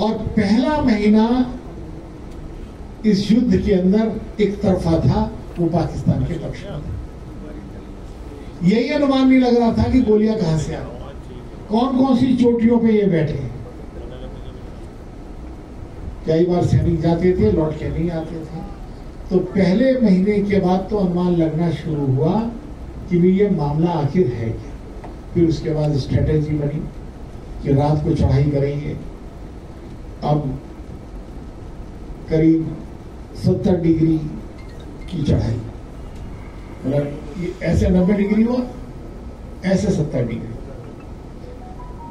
और पहला महीना इस युद्ध के अंदर एक तरफा था, वो पाकिस्तान के पक्ष में। यही अनुमान नहीं लग रहा था कि गोलियां कहां से आ, कौन कौन सी चोटियों पे ये बैठे हैं। कई बार सैनिक जाते थे, लौट के नहीं आते थे। तो पहले महीने के बाद तो अनुमान लगना शुरू हुआ कि भी ये मामला आखिर है क्या। फिर उसके बाद स्ट्रेटेजी बनी कि रात को चढ़ाई करेंगे। अब करीब 70 डिग्री की चढ़ाई, मतलब ऐसे 90 डिग्री हुआ, ऐसे 70 डिग्री,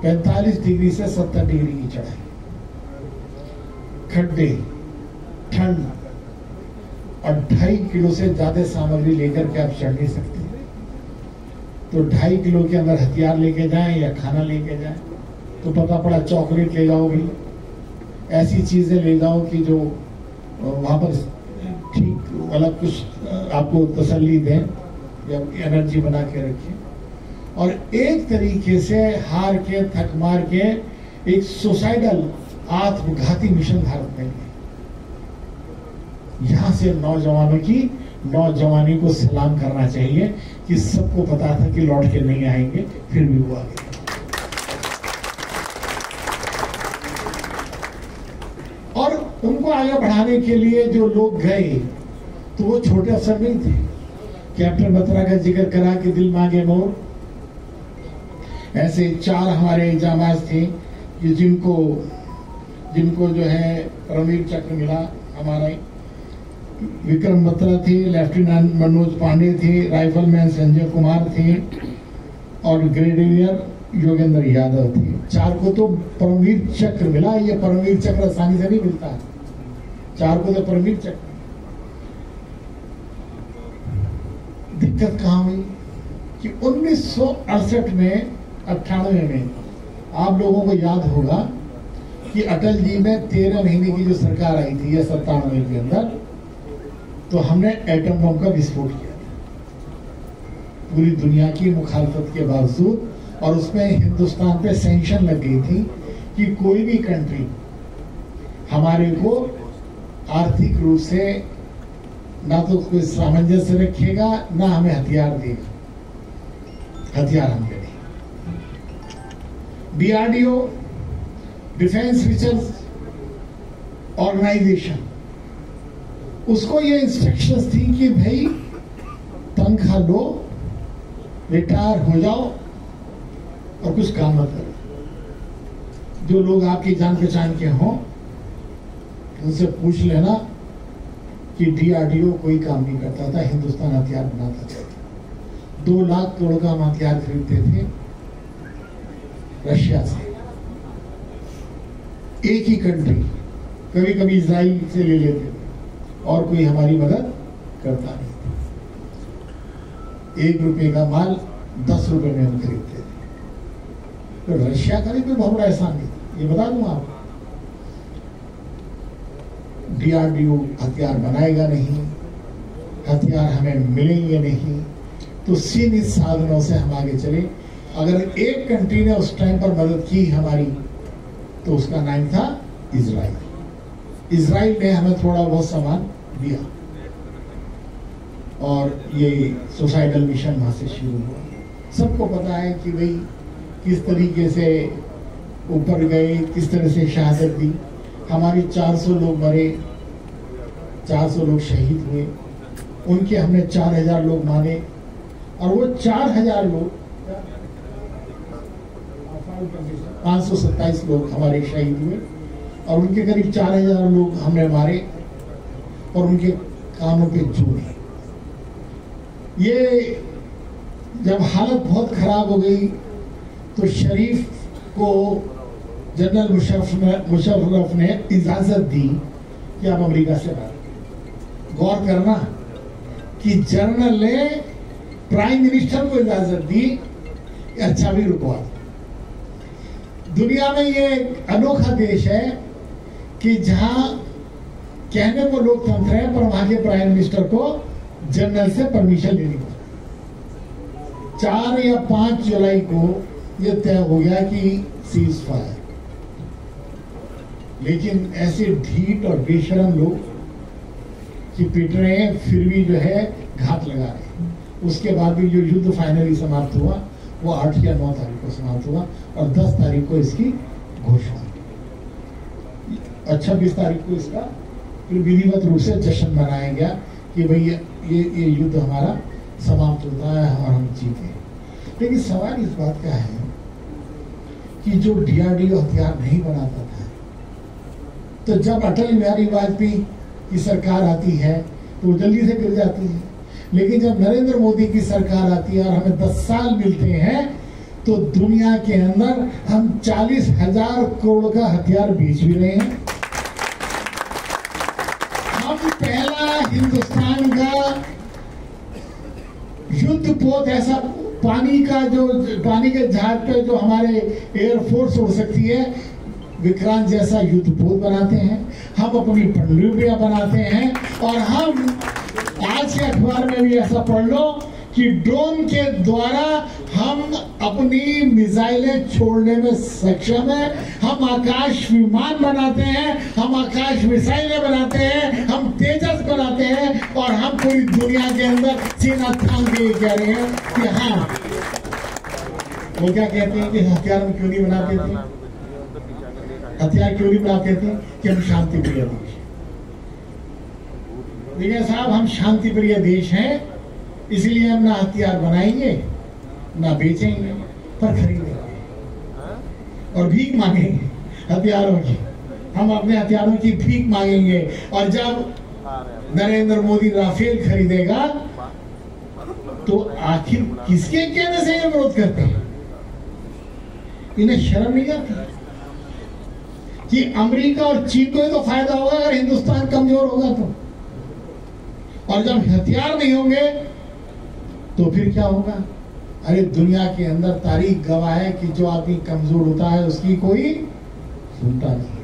45 डिग्री से 70 डिग्री की चढ़ाई, खड्डे, ठंड, और 2.5 किलो से ज्यादा सामग्री लेकर के आप चढ़ नहीं सकते। तो 2.5 किलो के अंदर हथियार लेके जाएं या खाना लेके जाएं, तो पता पड़ा चॉकलेट ले जाओ भाई, ऐसी चीजें ले जाओ कि जो वहां पर ठीक मतलब कुछ आपको तसल्ली दें या एनर्जी बना के रखें। और एक तरीके से हार के, थक मार के एक सुसाइडल आत्मघाती मिशन भारत में लिया। यहां से नौजवानी को सलाम करना चाहिए कि सबको पता था कि लौट के नहीं आएंगे, फिर भी वो आ गए। और उनको आगे बढ़ाने के लिए जो लोग गए तो वो छोटे अफसर नहीं थे। कैप्टन बत्रा का जिक्र करा कि दिल मांगे मोर, ऐसे 4 हमारे जाबाज थे कि जिनको जो है परमवीर चक्र मिला। हमारे विक्रम बत्रा थे, लेफ्टिनेंट मनोज पांडे थे, राइफलमैन संजय कुमार थे और ग्रेडियर योगेंद्र यादव थे। 4 को तो परमवीर चक्र मिला। ये परमवीर चक्र आसानी से नहीं मिलता है, 4 को तो परमवीर चक्र। दिक्कत कहां हुई कि 1968 में 98 में आप लोगों को याद होगा कि अटल जी ने 13 महीने की जो सरकार आई थी या 97 के अंदर, तो हमने एटम बम का विस्फोट किया था पूरी दुनिया की मुखालफत के बावजूद। और उसमें हिंदुस्तान पे सैंक्शन लग गई थी कि कोई भी कंट्री हमारे को आर्थिक रूप से ना तो कोई सामंजस्य रखेगा, ना हमें हथियार देगा। हथियार हम देंगे। डीआरडीओ, डिफेंस रिसर्च ऑर्गेनाइजेशन, उसको ये इंस्ट्रक्शंस थी कि भाई तनख्वाह लो, रिटायर हो जाओ और कुछ काम मत करो। जो लोग आपकी जान पहचान के हों उनसे पूछ लेना कि डीआरडीओ कोई काम नहीं करता था, हिंदुस्तान हथियार बनाता था। 2 लाख करोड़ का हम हथियार खरीदते थे रशिया से, एक ही कंट्री। कभी कभी इजराइल से ले लेते थे और कोई हमारी मदद करता नहीं था। 1 रुपए का माल 10 रुपए में हम खरीदते थे। तो रशिया का भी कोई बहुत बड़ा एहसान नहीं था, ये बता दूं आपको। डीआरडीओ हथियार बनाएगा नहीं, हथियार हमें मिलेंगे नहीं, तो सीमित साधनों से हम आगे चले। अगर एक कंट्री ने उस टाइम पर मदद की हमारी, तो उसका नाम था इजराइल। इजराइल ने हमें थोड़ा बहुत सामान दिया और ये सुसाइडल मिशन वहां से शुरू हुआ। सबको पता है कि भाई किस तरीके से ऊपर गए, किस तरह से शहादत दी। हमारे 400 लोग मरे, 400 लोग शहीद हुए, उनके हमने 4000 लोग मारे। और वो 4000 लोग, 527 लोग हमारे शहीद हुए और उनके करीब 4000 लोग हमने मारे और उनके कानों पे जोड़े। ये जब हालत बहुत खराब हो गई तो शरीफ को जनरल मुशर्रफ ने इजाजत दी कि आप अमेरिका से बात करें। गौर करना कि जनरल ने प्राइम मिनिस्टर को इजाजत दी, अच्छा भी रुकवा। दुनिया में ये एक अनोखा देश है कि जहां कहने को लोकतंत्र है, पर वहां के प्राइम मिनिस्टर को जनरल से परमिशन लेनी पड़ती। 4 या 5 जुलाई को यह तय हो गया कि सीज फायर, लेकिन ऐसे ढीठ और बेशरम लोग कि पिट रहे हैं, फिर भी जो है घात लगा रहे हैं। उसके बाद भी जो युद्ध फाइनली समाप्त हुआ वो 8 या 9 तारीख को समाप्त हुआ और 10 तारीख को इसकी घोषणा, और 26 तारीख को इसका फिर विधिवत रूप से जश्न मनाया गया कि भाई ये युद्ध हमारा समाप्त होता है और हम जीते। लेकिन सवाल इस बात का है कि जो DRDO हथियार नहीं बनाता था, तो जब अटल बिहारी वाजपेयी की सरकार आती है तो वो जल्दी से गिर जाती है, लेकिन जब नरेंद्र मोदी की सरकार आती है और हमें 10 साल मिलते हैं तो दुनिया के अंदर हम 40,000 करोड़ का हथियार बेच भी रहे हैं। हम पहला हिंदुस्तान का युद्ध पोत, ऐसा पानी के जहाज पे जो हमारे एयरफोर्स उड़ सकती है, विक्रांत जैसा युद्ध पोत बनाते हैं। हम अपनी पनडुब्बियां बनाते हैं और हम आज के अखबार में भी ऐसा पढ़ लो कि ड्रोन के द्वारा हम अपनी मिसाइलें छोड़ने में सक्षम है। हम आकाश विमान बनाते हैं, हम आकाश मिसाइलें बनाते हैं, हम तेजस बनाते हैं और हम पूरी दुनिया के अंदर सीना थाम के कह रहे हैं कि हाँ, वो क्या कहते हैं कि हथियार हम क्यों नहीं बनाते थे, हथियार क्यों नहीं बनाते थे कि हम शांति प्रिय देश। देखिए साहब, हम शांति प्रिय देश हैं, इसलिए हम ना हथियार बनाएंगे ना बेचेंगे, पर खरीदेंगे और भीख मांगेंगे हथियारों की। हम अपने हथियारों की भीख मांगेंगे। और जब नरेंद्र मोदी राफेल खरीदेगा तो आखिर किसके कहने से ये विरोध करते हैं? इन्हें शर्म नहीं आती कि अमेरिका और चीन को ही तो फायदा होगा अगर हिंदुस्तान कमजोर होगा तो, और जब हथियार नहीं होंगे तो फिर क्या होगा? अरे दुनिया के अंदर तारीख गवाह है कि जो आदमी कमजोर होता है उसकी कोई सुनता नहीं।